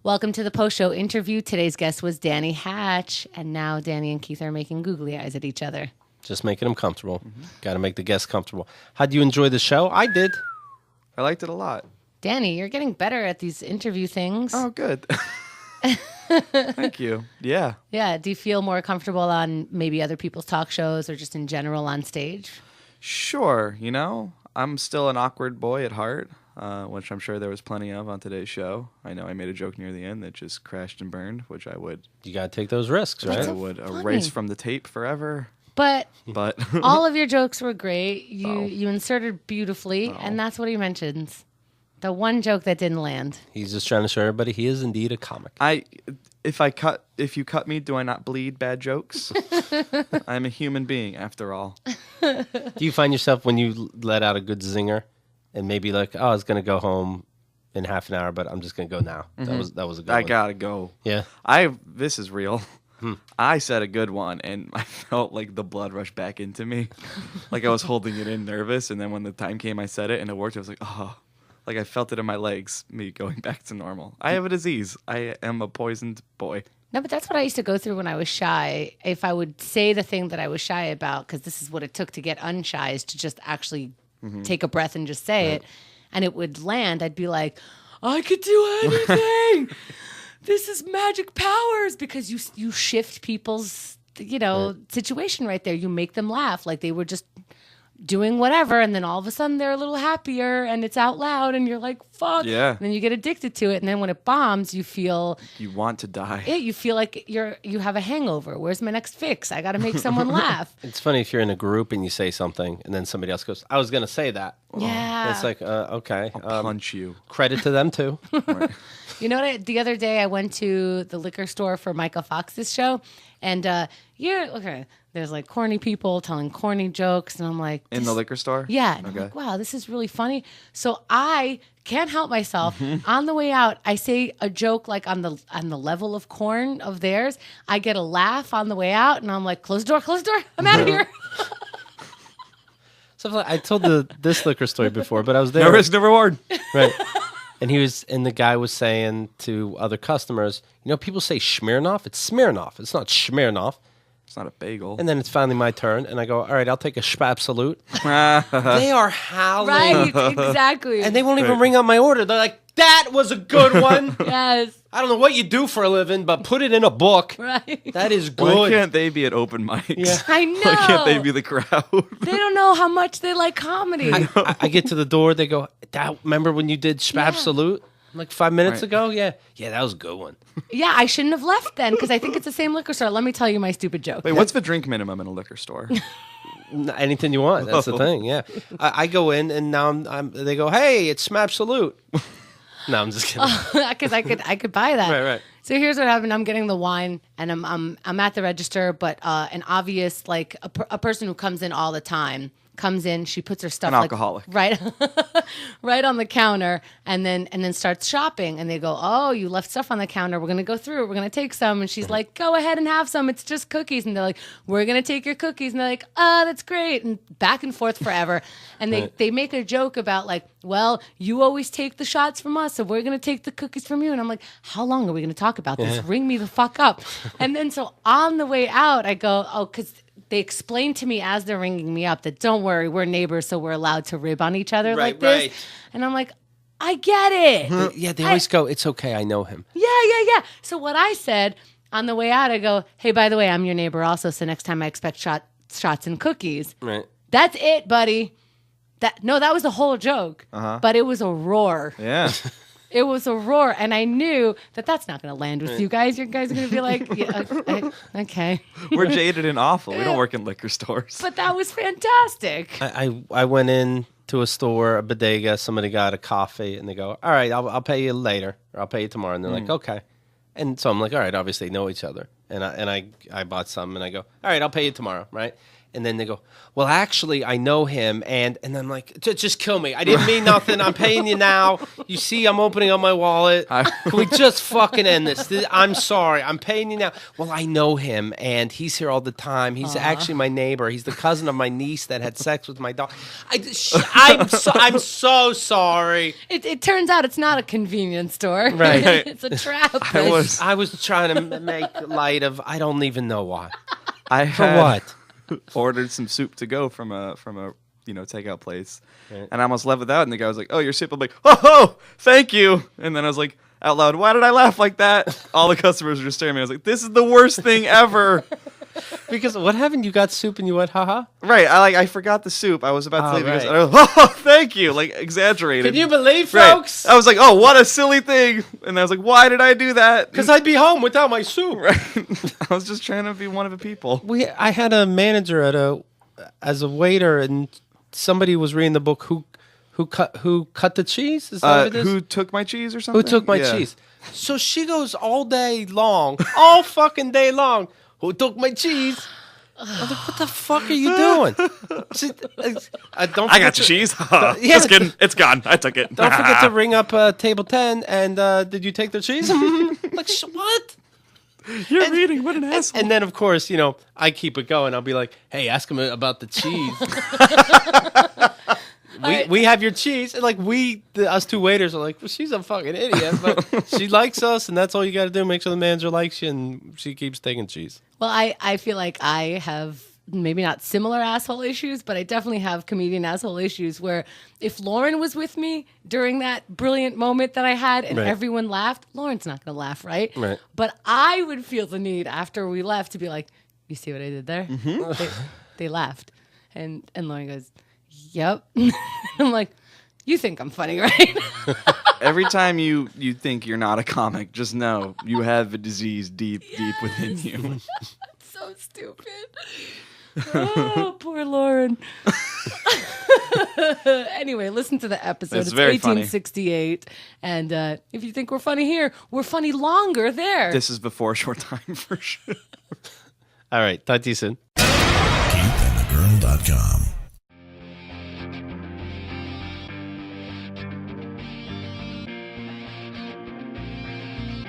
Welcome to the post-show interview. Today's guest was Danny Hatch, and now Danny and Keith are making googly eyes at each other. Just making them comfortable. Got to make the guests comfortable. How'd you enjoy the show? I did. I liked it a lot. Danny, you're getting better at these interview things. Oh, good. Thank you. Yeah. Yeah. Do you feel more comfortable on maybe other people's talk shows or just in general on stage? Sure. You know, I'm still an awkward boy at heart, which I'm sure there was plenty of on today's show. I know I made a joke near the end that just crashed and burned, which I would. You got to take those risks, right? That's I so would funny. erase from the tape forever. But all of your jokes were great. You inserted beautifully, and that's what he mentions. The one joke that didn't land. He's just trying to show everybody he is indeed a comic. If you cut me, do I not bleed bad jokes? I'm a human being, after all. Do you find yourself when you let out a good zinger and maybe like, oh, I was going to go home in half an hour, but I'm just going to go now. That was a good one. I gotta go. Yeah. This is real. I said a good one, and I felt like the blood rush back into me. Like I was holding it in nervous, and then when the time came, I said it, and it worked. I was like, oh. Like I felt it in my legs, me going back to normal. I have a disease. I am a poisoned boy. No, but that's what I used to go through when I was shy. If I would say the thing that I was shy about, because this is what it took to get unshy, is to just actually take a breath and just say it, and it would land, I'd be like, I could do anything. This is magic powers, because you shift people's, situation right there. You make them laugh like they were just doing whatever, and then all of a sudden they're a little happier, and it's out loud, and you're like, fuck. Yeah. And then you get addicted to it, and then when it bombs, you feel... You want to die. You feel like you have a hangover. Where's my next fix? I got to make someone laugh. It's funny if you're in a group and you say something, and then somebody else goes, I was going to say that. Yeah. It's like, okay. I'll punch you. Credit to them, too. Right. You know what? The other day I went to the liquor store for Michael Fox's show, and there's like corny people telling corny jokes, and I'm like... In the liquor store? Yeah. And I'm like, wow, this is really funny. So I can't help myself. On the way out, I say a joke like on the level of corn of theirs. I get a laugh on the way out, and I'm like, close the door. I'm out of here. So I told this liquor story before, but I was there. No risk, no reward. Right. And the guy was saying to other customers, people say Smirnoff. It's Smirnoff. It's not Smirnoff. It's not a bagel. And then it's finally my turn, and I go, all right, I'll take a Absolute. They are howling. Right, exactly. And they won't even ring up my order. They're like, that was a good one. Yes. I don't know what you do for a living, but put it in a book. Right. That is good. Why can't they be at open mics? Yeah. I know. Why can't they be the crowd? They don't know how much they like comedy. I get to the door, they go, remember when you did Absolute? Like 5 minutes ago? Yeah, that was a good one. Yeah, I shouldn't have left then, because I think it's the same liquor store. Let me tell you my stupid joke. Wait, what's the drink minimum in a liquor store? Anything you want. That's the thing. Yeah, I go in and now they go, hey, it's Absolute. No, I'm just kidding. Because I could buy that. Right. So here's what happened. I'm getting the wine, and I'm at the register, but an obvious like a person who comes in all the time comes in. She puts her stuff An alcoholic. right on the counter, and then starts shopping. And they go, "Oh, you left stuff on the counter. We're gonna go through. We're gonna take some." And she's like, "Go ahead and have some. It's just cookies." And they're like, "We're gonna take your cookies." And they're like, "Oh, that's great." And back and forth forever. And they make a joke about like, "Well, you always take the shots from us, so we're gonna take the cookies from you." And I'm like, "How long are we gonna talk about this? Ring me the fuck up." And then so on the way out, I go, "Oh, because." They explained to me as they're ringing me up that don't worry, we're neighbors, so we're allowed to rib on each other like this. Right. And I'm like, I get it. Yeah, they always go, it's okay, I know him. Yeah. So what I said on the way out, I go, hey, by the way, I'm your neighbor also, so next time I expect shots and cookies. Right. That's it, buddy. That was the whole joke, but it was a roar. Yeah. It was a roar, and I knew that's not going to land with you guys. You guys are going to be like, yeah, okay. We're jaded and awful. We don't work in liquor stores. But that was fantastic. I went in to a store, a bodega, somebody got a coffee, and they go, all right, I'll pay you later, or I'll pay you tomorrow. And they're like, okay. And so I'm like, all right, obviously they know each other. And I bought some, and I go, all right, I'll pay you tomorrow, right? And then they go, well, actually, I know him. And I'm like, just kill me. I didn't mean nothing. I'm paying you now. You see, I'm opening up my wallet. Can we just fucking end this? I'm sorry. I'm paying you now. Well, I know him, and he's here all the time. He's actually my neighbor. He's the cousin of my niece that had sex with my dog. I'm so sorry. It turns out it's not a convenience store. Right. It's a trap. I was trying to make light of, I don't even know why. For what? Ordered some soup to go from a takeout place, and I almost left without. And the guy was like, "Oh, your soup." I'm like, "Oh, thank you." And then I was like, out loud, "Why did I laugh like that?" All the customers were just staring at me. I was like, "This is the worst thing ever." Because what happened? You got soup and you went, haha? Right. I forgot the soup. I was about to leave because I was, thank you. Like, exaggerated. Can you believe, folks? Right. I was like, oh, what a silly thing. And I was like, why did I do that? Because I'd be home without my soup. Right. I was just trying to be one of the people. I had a manager as a waiter, and somebody was reading the book who cut the cheese? Is that what it is? Who took my cheese or something? Who took my cheese? So she goes all day long, all fucking day long. Who took my cheese? I was like, what the fuck are you doing? I got your cheese. Just kidding. It's gone. I took it. Don't forget to ring up table 10. And did you take their cheese? Like, what? You're reading. What an asshole. And then, of course, I keep it going. I'll be like, hey, ask him about the cheese. We have your cheese. And like us two waiters are like, well, she's a fucking idiot, but she likes us, and that's all you got to do. Make sure the manager likes you, and she keeps taking cheese. Well, I feel like I have maybe not similar asshole issues, but I definitely have comedian asshole issues where if Lauren was with me during that brilliant moment that I had and everyone laughed, Lauren's not going to laugh, right? Right. But I would feel the need after we left to be like, you see what I did there? Mm-hmm. They laughed. And Lauren goes, yep. I'm like, you think I'm funny, right? Every time you think you're not a comic, just know you have a disease deep within you. So stupid. Oh, poor Lauren. Anyway, listen to the episode. It's very 1868. funny. And if you think we're funny here, we're funny longer there. This is before a short time for sure. All right. Talk to you soon. KeithAndTheGirl.com